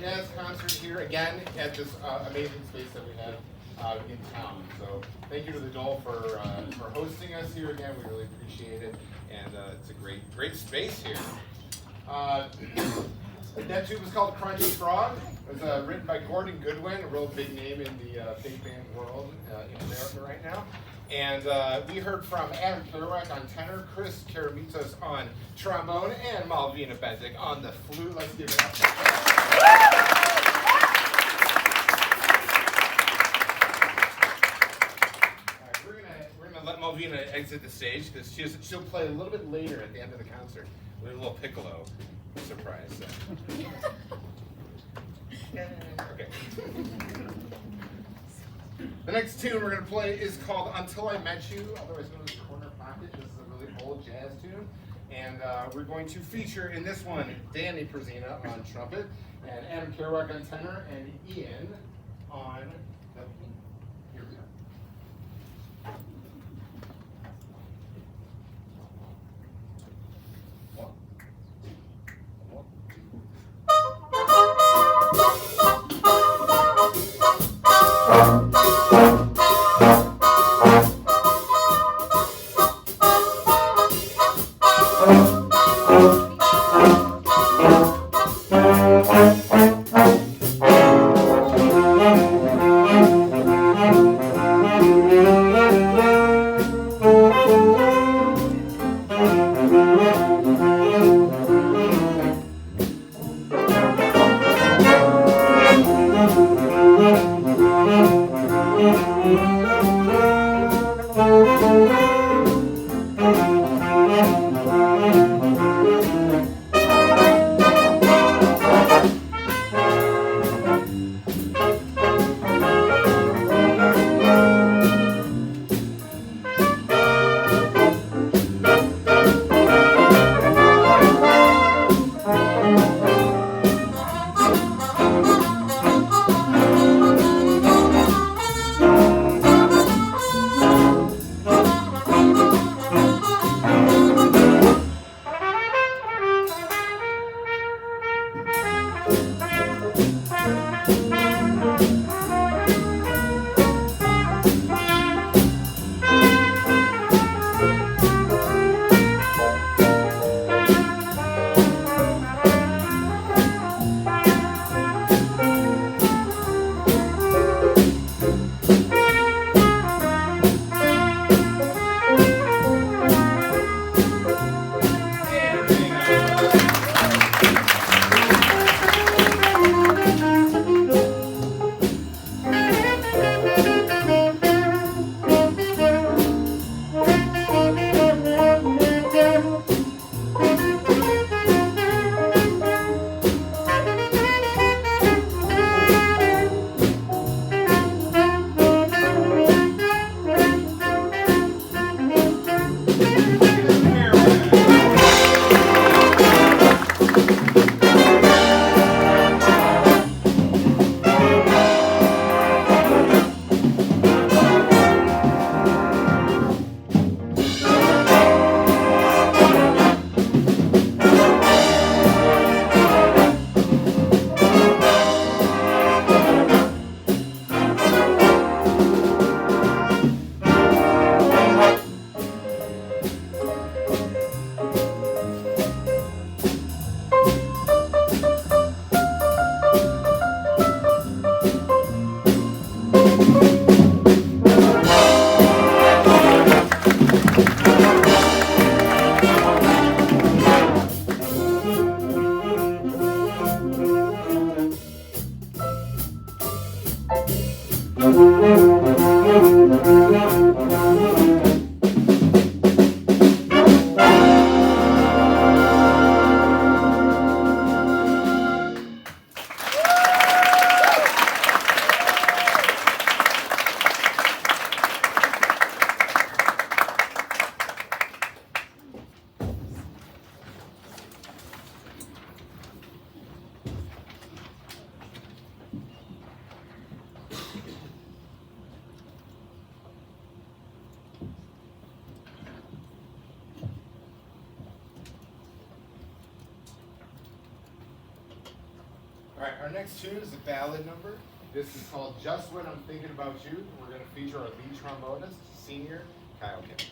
Jazz concert here again at this amazing space that we have in town. So thank you to the Dole for hosting us here again. We really appreciate it, and it's a great space here. That tune was called Crunchy Frog. It was written by Gordon Goodwin, a real big name in the big band world in America right now. And we heard from Adam Kerouac on tenor, Chris Karamitos on trombone, and Malvina Bendick on the flute. Let's give it up. We're gonna let Malvina exit the stage because she'll play a little bit later at the end of the concert with a little piccolo surprise. Okay. The next tune we're going to play is called Until I Met You, otherwise known as Corner Pocket. This is a really old jazz tune. And we're going to feature in this one Danny Prezina on trumpet, and Adam Kerouac on tenor, and Ian on the piano. Here we go. All right, our next tune is a ballad number. This is called Just When I'm Thinking About You. We're going to feature our lead trombonist, senior Kyle Kim.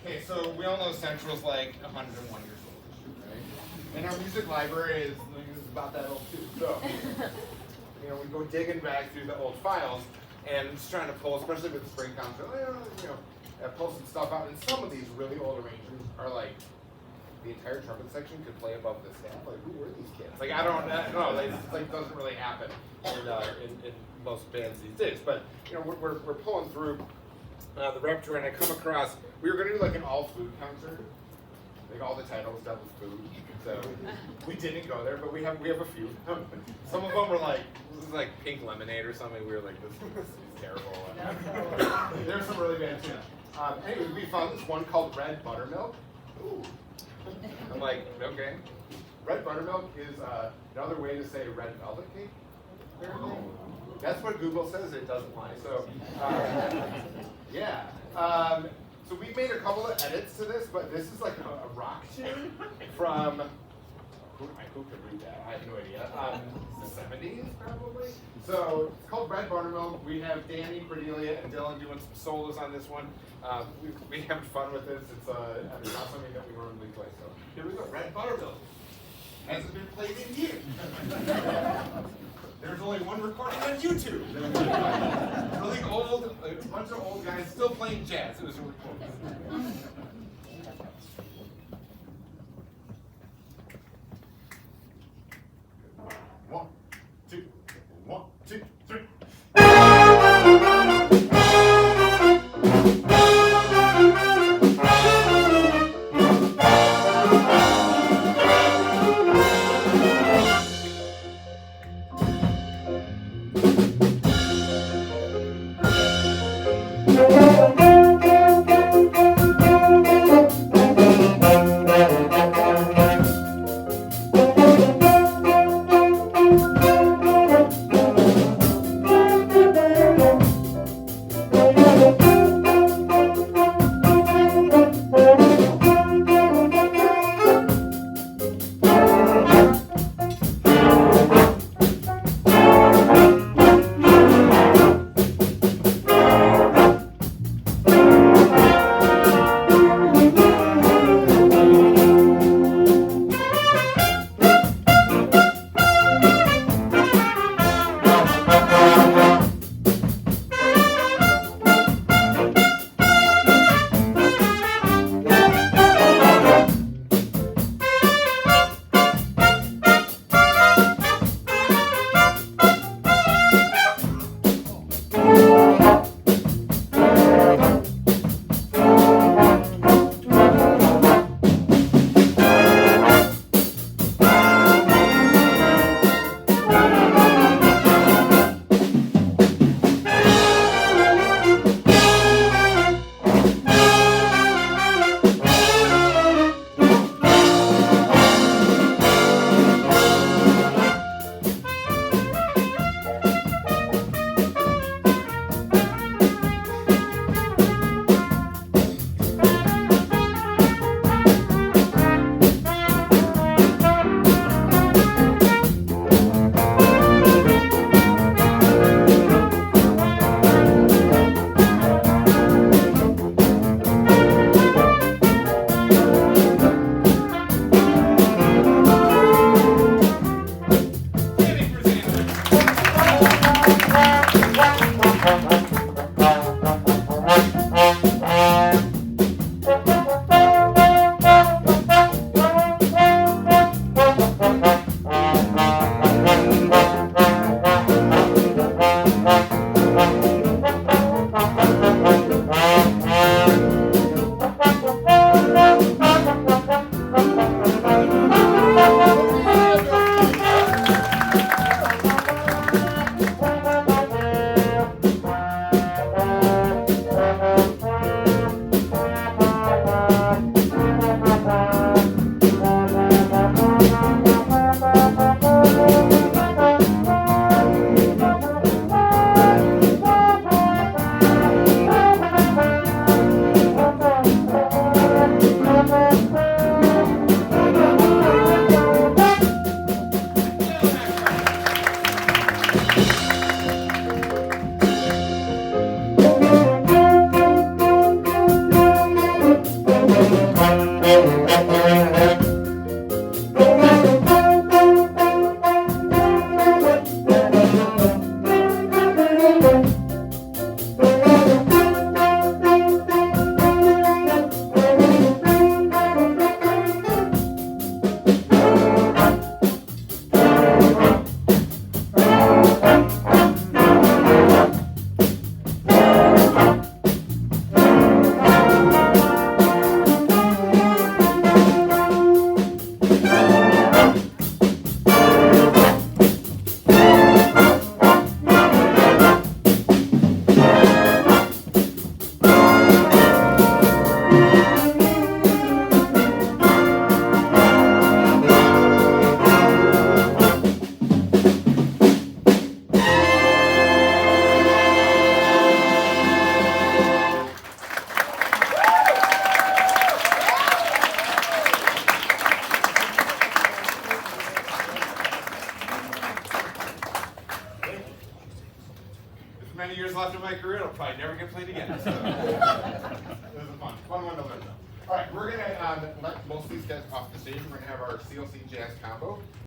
Okay, so we all know Central's like 101 years old, right? And our music library is about that old too. So, we go digging back through the old files and just trying to pull, especially with the spring concert, pull some stuff out. And some of these really old arrangements are like, the entire trumpet section could play above the staff. Like, who were these kids? Like, I don't know. Like, doesn't really happen in most bands these days. But we're pulling through the repertoire, and I come across. We were going to do like an all food concert. Like all the titles dealt with food, so we didn't go there. But we have a few. Some of them were like, this is like pink lemonade or something. We were like, this is terrible. There's some really bad tunes. Anyway, we found this one called Red Buttermilk. Ooh. I'm like, okay. Red buttermilk is another way to say red velvet cake. Apparently. That's what Google says. It doesn't lie. So, yeah. So we made a couple of edits to this, but this is like a rock tune from, who could read that? I have no idea. The 70s, probably. So it's called Red Buttermilk. We have Danny, Cordelia, and Dylan doing some solos on this one. We having fun with this. It's not something that we normally play. So here we go. Red Buttermilk. Hasn't been played in years. There's only one recording on YouTube. Really old, a bunch of old guys still playing jazz. It was really cool. One, two, one, two, three. many years left in my career, it'll probably never get played again. So. It was a fun one to learn though. All right, we're gonna let most of these guys off the stage. We're gonna have our CLC Jazz combo.